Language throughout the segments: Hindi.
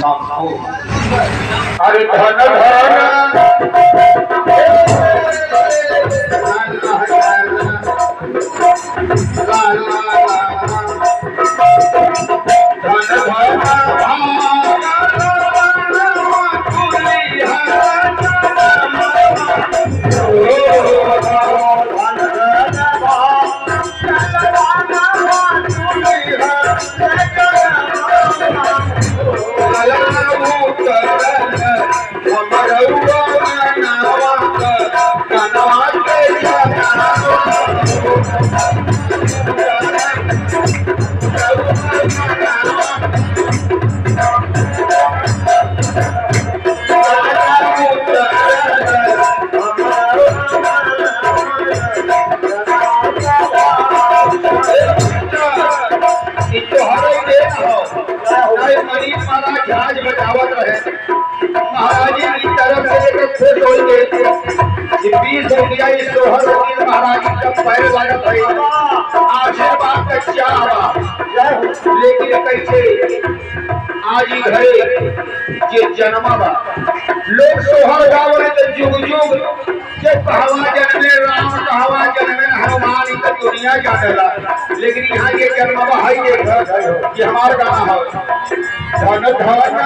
हमको अरे धन धन जहाज बचावत रहे महाराज जी की तरफ से एक खुश हो गए 20 रुपया इस सोहर वकील महाराज जी का पैर लागत है आशीर्वाद का क्या हुआ लेकिन कैसे आज ही घरे जे जन्मा बा लोग सोहर गावले तो जुग जुग के कहवा जन्मे राम कहवा जन्मे हनुमान इ दुनिया जानेला लेकिन यहाँ ये जन्मा है ये हमारा गाना है धन धन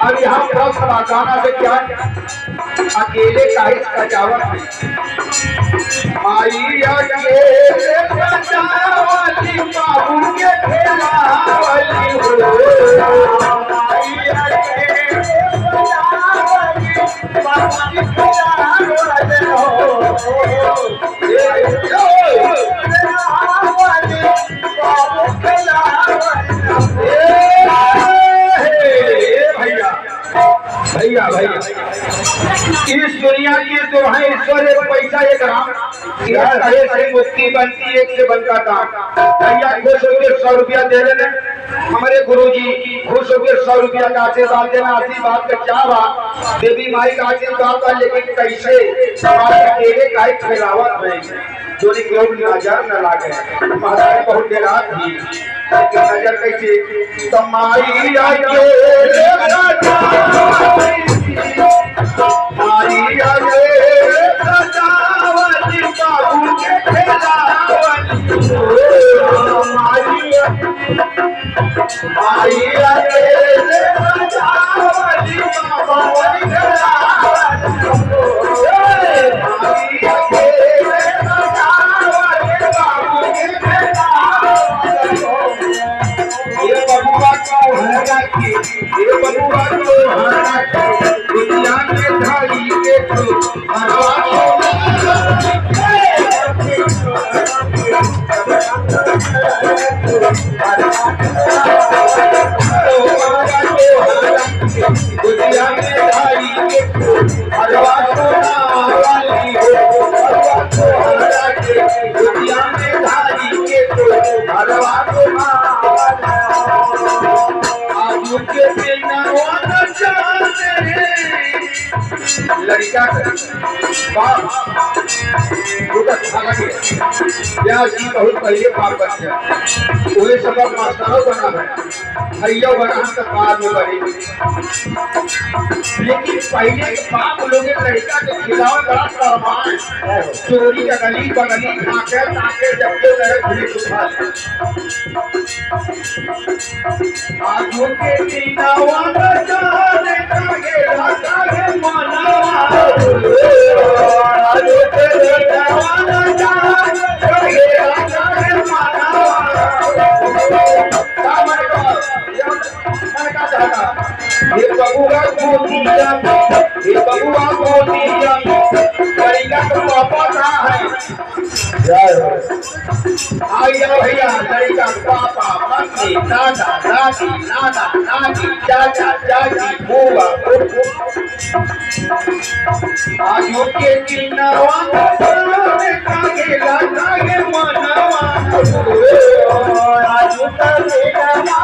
अब यहाँ गाना से क्या अकेले काहित सजावट माई अकेले सजावली बाबू के खेलावली हो माई अकेले सजावली बाबू के खेलावली भैया भैया इस दुनिया की तो है ईश्वर एक पैसा एक राम से मुक्ति बनती एक से बनता काम भैया खुश होकर 100 रुपया दे देने हमारे गुरुजी खुश होकर 100 रुपया का आशीर्वाद देना आशीर्वाद का क्या बात देवी माई का आशीर्वाद था लेकिन कैसे अकेले का खिलावत है जो नजर न लागे महाराज बहुत देरात थी नजर कैसे तमाई लड़का बहुत पहले पाप बन गया वही सबक मास्टरों बना है भैया बना तो बाद में बढ़ी लेकिन पहले बाप लोग लड़का के खिलाओ बड़ा फरमान चोरी का गली बगली खाके ताके जब तो रहे खुली सुखा आजू के दीनावा का जाने का ये राजा है मनावा ये बबुआ गोदिया में, ये बबुआ गोदिया में, लड़का का पापा कहाँ है? जय हो। आइए भैया, लड़का का पापा, मम्मी, दादा, दादी, नाना, नानी, चाचा, चाची, बुआ, आयु के किन्नवा, कागे लागे मनवा, आयु के किन्नवा,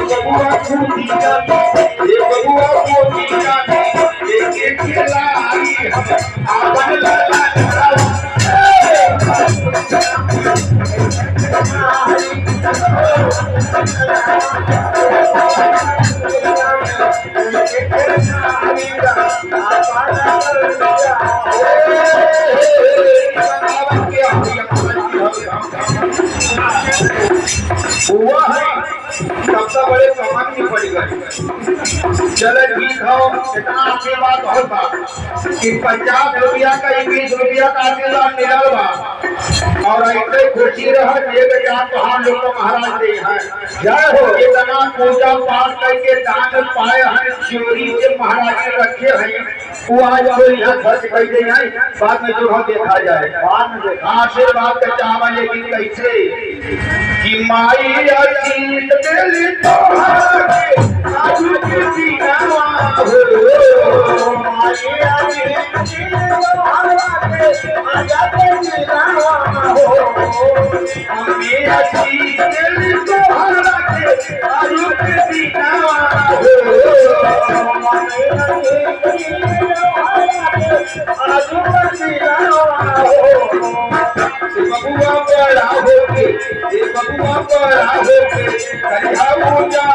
बबुआ गोदिया में, ये बबुआ गोदिया में, लेके खिलाई आवन लाला हुआ है सबसे बड़े कमान की पड़ गए। चलो ठीक हो, इतना आशीर्वाद होता कि 50 रुपया का 21 रुपया का आशीर्वाद मिलल बा और ऐसे खुशी रहा ये बेचार तो हम लोग को महाराज दे हैं। जय हो। इतना पूजा पाठ करके दान पाए हैं, चोरी से महाराज ने रखे हैं, वो आज वो यहाँ खर्च कर दे हैं, बाद में जो देखा जाए। आशीर्वाद का चावा लेकिन कैसे कि माई अजीत दिल तोहरे आजू के दीनावा हो, माई अजीत दिल तोहरे आजा के दीनावा हो, माई अजीत दिल तोहरे आजू के दीनावा हो, माई अजीत दिल तोहरे आजू के दीनावा हो। बबुआ बड़ा होके, बबुआ बड़ा होके, करिया पूजा